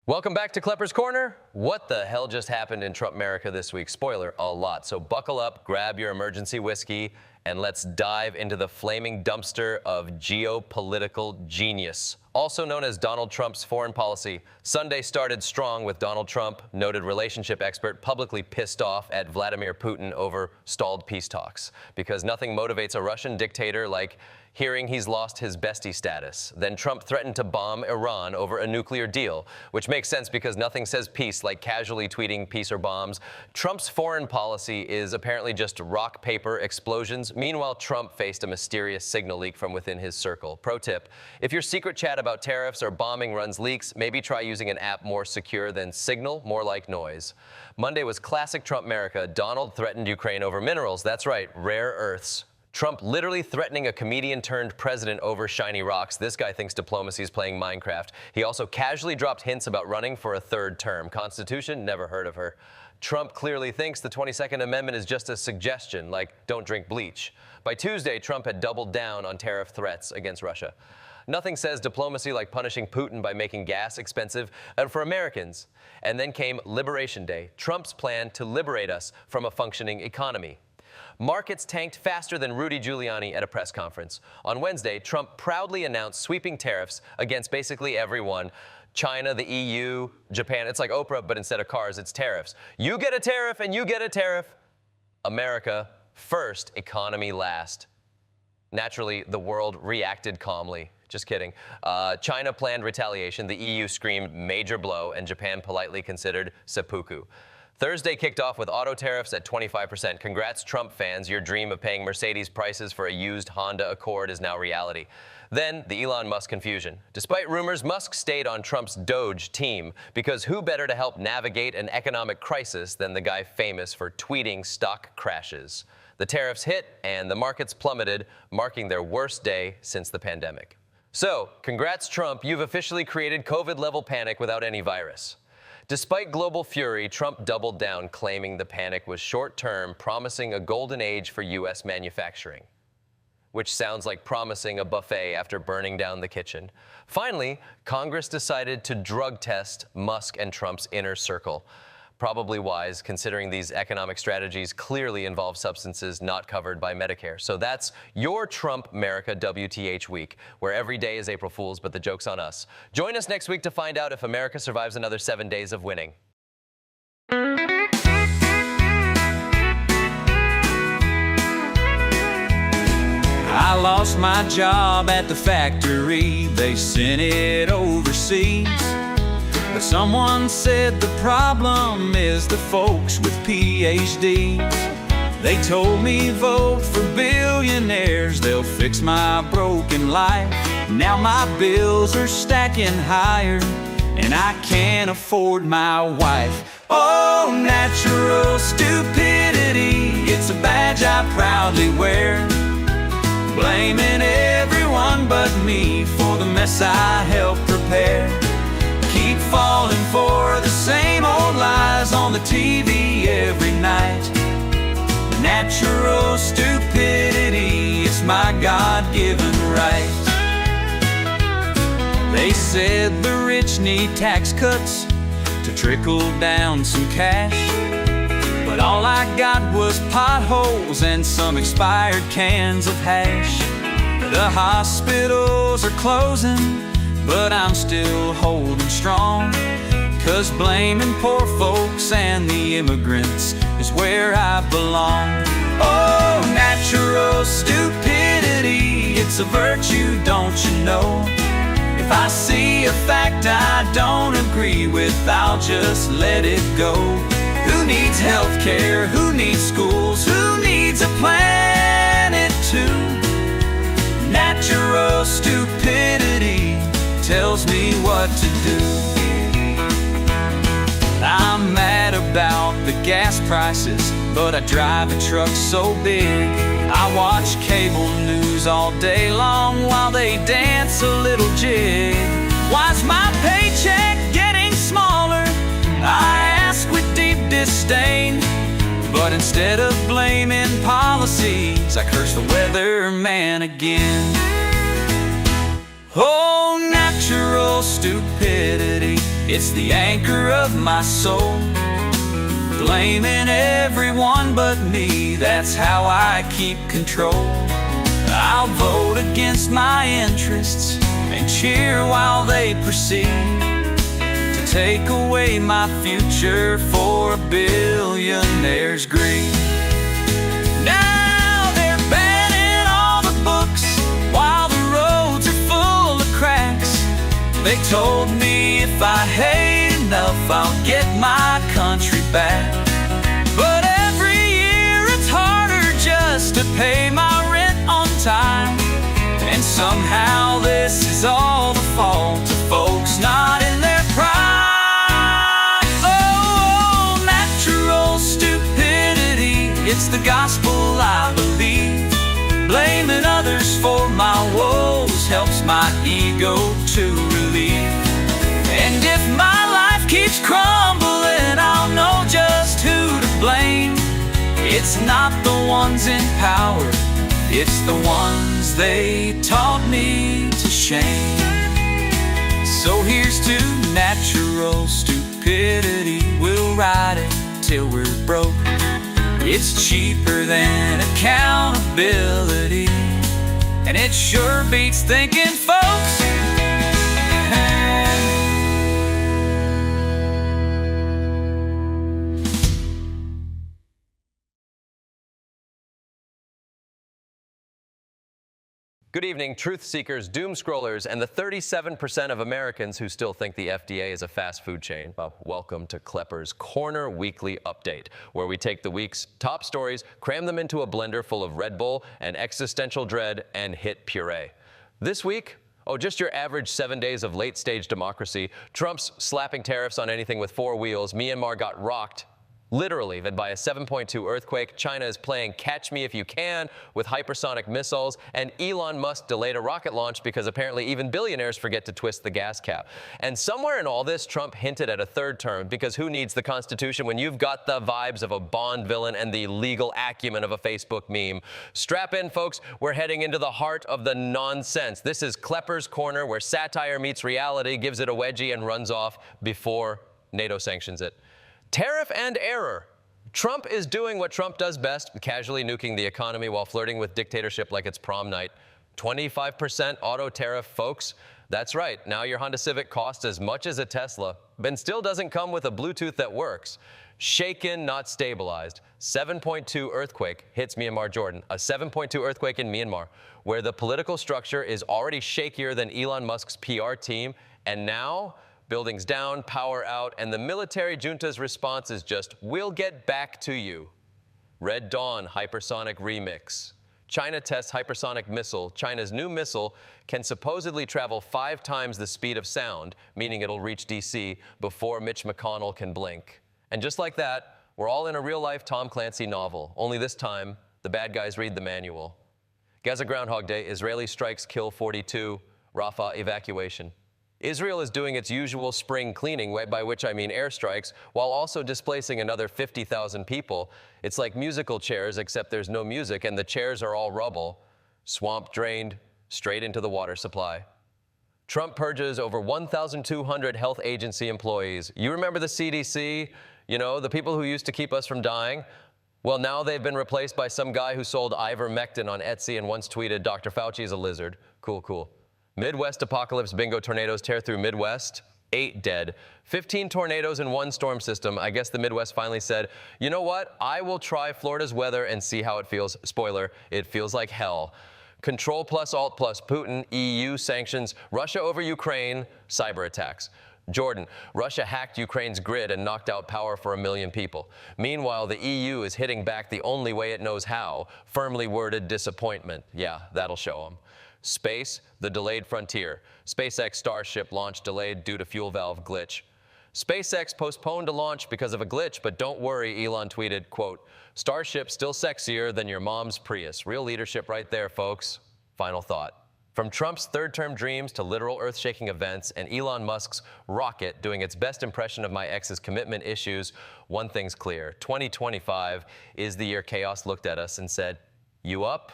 Welcome back to Klepper's Corner. What the hell just happened in Trump America this week? Spoiler, a lot. So buckle up, grab your emergency whiskey, and let's dive into the flaming dumpster of geopolitical genius. Also known as Donald Trump's foreign policy, Sunday started strong with Donald Trump, noted relationship expert, publicly pissed off at Vladimir Putin over stalled peace talks. Because nothing motivates a Russian dictator like hearing he's lost his bestie status. Then Trump threatened to bomb Iran over a nuclear deal, which makes sense because nothing says peace like casually tweeting peace or bombs. Trump's foreign policy is apparently just rock, paper, explosions. Meanwhile, Trump faced a mysterious signal leak from within his circle. Pro tip, if your secret chat about tariffs or bombing runs leaks, maybe try using an app more secure than Signal, more like noise. Monday was classic Trump America. Donald threatened Ukraine over minerals. That's right, rare earths. Trump literally threatening a comedian-turned-president over shiny rocks. This guy thinks diplomacy is playing Minecraft. He also casually dropped hints about running for a third term. Constitution, never heard of her. Trump clearly thinks the 22nd Amendment is just a suggestion, like don't drink bleach. By Tuesday, Trump had doubled down on tariff threats against Russia. Nothing says diplomacy like punishing Putin by making gas expensive for Americans. And then came Liberation Day, Trump's plan to liberate us from a functioning economy. Markets tanked faster than Rudy Giuliani at a press conference. On Wednesday, Trump proudly announced sweeping tariffs against basically everyone. China, the EU, Japan. It's like Oprah, but instead of cars, it's tariffs. You get a tariff and you get a tariff. America first, economy last. Naturally, the world reacted calmly. Just kidding. China planned retaliation. The EU screamed major blow, and Japan politely considered seppuku. Thursday kicked off with auto tariffs at 25%. Congrats, Trump fans. Your dream of paying Mercedes prices for a used Honda Accord is now reality. Then, the Elon Musk confusion. Despite rumors, Musk stayed on Trump's Doge team, because who better to help navigate an economic crisis than the guy famous for tweeting stock crashes? The tariffs hit, and the markets plummeted, marking their worst day since the pandemic. So, congrats, Trump. You've officially created COVID-level panic without any virus. Despite global fury, Trump doubled down, claiming the panic was short-term, promising a golden age for U.S. manufacturing. Which sounds like promising a buffet after burning down the kitchen. Finally, Congress decided to drug test Musk and Trump's inner circle. Probably wise, considering these economic strategies clearly involve substances not covered by Medicare. So that's your Trump America WTH week, where every day is April Fool's, but the joke's on us. Join us next week to find out if America survives another 7 days of winning. I lost my job at the factory. They sent it overseas. But someone said the problem is the folks with PhDs. They told me vote for billionaires, they'll fix my broken life. Now my bills are stacking higher, and I can't afford my wife. Oh, natural stupidity, it's a badge I proudly wear. Blaming everyone but me for the mess I helped prepare. Keep falling for the same old lies on the TV every night. Natural stupidity, it's my God-given right. They said the rich need tax cuts to trickle down some cash. But all I got was potholes and some expired cans of hash. The hospitals are closing, but I'm still holding strong, 'cause blaming poor folks and the immigrants is where I belong. Oh, natural stupidity, it's a virtue, don't you know? If I see a fact I don't agree with, I'll just let it go. Who needs health care? Who needs schools? Who needs a planet too? Natural stupidity tells me what to do. I'm mad about the gas prices, but I drive a truck so big. I watch cable news all day long while they dance a little jig. Why's my paycheck getting smaller? I ask with deep disdain. But instead of blaming policies, I curse the weatherman again. Oh, natural stupidity, It's the anchor of my soul. Blaming everyone but me, that's how I keep control. I'll vote against my interests and cheer while they proceed to take away my future for a billionaire's greed. Now they're banning all the books while the roads are full of cracks. They told me if I hate enough, I'll get my country back. But every year it's harder just to pay my rent on time. And somehow this is all the fault of folks not in their prime. Oh, natural stupidity, it's the gospel I believe. Blaming others for my woes helps my ego to relieve. And if my life keeps crumbling, I'll know just who to blame. It's not the ones in power, it's the ones they taught me to shame. So here's to natural stupidity. We'll ride it till we're broke. It's cheaper than accountability, and it sure beats thinking, folks. Good evening, truth seekers, doom scrollers, and the 37% of Americans who still think the FDA is a fast food chain. Well, welcome to Klepper's Corner Weekly Update, where we take the week's top stories, cram them into a blender full of Red Bull and existential dread, and hit puree. This week, just your average 7 days of late-stage democracy. Trump's slapping tariffs on anything with four wheels. Myanmar got rocked, literally, by a 7.2 earthquake. China is playing catch me if you can with hypersonic missiles, and Elon Musk delayed a rocket launch because apparently even billionaires forget to twist the gas cap. And somewhere in all this, Trump hinted at a third term, because who needs the Constitution when you've got the vibes of a Bond villain and the legal acumen of a Facebook meme? Strap in, folks. We're heading into the heart of the nonsense. This is Klepper's Corner, where satire meets reality, gives it a wedgie, and runs off before NATO sanctions it. Tariff and error. Trump is doing what Trump does best, casually nuking the economy while flirting with dictatorship like it's prom night. 25% auto tariff, folks. That's right. Now your Honda Civic costs as much as a Tesla, but still doesn't come with a Bluetooth that works. Shaken, not stabilized. 7.2 earthquake hits Myanmar, Jordan. A 7.2 earthquake in Myanmar, where the political structure is already shakier than Elon Musk's PR team, and now buildings down, power out, and the military junta's response is just, we'll get back to you. Red Dawn hypersonic remix. China tests hypersonic missile. China's new missile can supposedly travel 5 times the speed of sound, meaning it'll reach D.C. before Mitch McConnell can blink. And just like that, we're all in a real-life Tom Clancy novel, only this time, the bad guys read the manual. Gaza Groundhog Day, Israeli strikes kill 42, Rafah evacuation. Israel is doing its usual spring cleaning, by which I mean airstrikes, while also displacing another 50,000 people. It's like musical chairs, except there's no music and the chairs are all rubble. Swamp drained straight into the water supply. Trump purges over 1,200 health agency employees. You remember the CDC? You know, the people who used to keep us from dying? Well, now they've been replaced by some guy who sold ivermectin on Etsy and once tweeted, "Dr. Fauci is a lizard." Cool, cool. Midwest apocalypse bingo tornadoes tear through Midwest. 8 dead. 15 tornadoes in one storm system. I guess the Midwest finally said, you know what? I will try Florida's weather and see how it feels. Spoiler, it feels like hell. Control plus Alt plus Putin, EU sanctions, Russia over Ukraine, cyber attacks. Jordan, Russia hacked Ukraine's grid and knocked out power for 1 million people. Meanwhile, the EU is hitting back the only way it knows how. Firmly worded disappointment. Yeah, that'll show them. Space, the delayed frontier. SpaceX Starship launch delayed due to fuel valve glitch. SpaceX postponed a launch because of a glitch, but don't worry, Elon tweeted, quote, "Starship still sexier than your mom's Prius." Real leadership right there, folks. Final thought. From Trump's third-term dreams to literal earth-shaking events and Elon Musk's rocket doing its best impression of my ex's commitment issues, one thing's clear. 2025 is the year chaos looked at us and said, "You up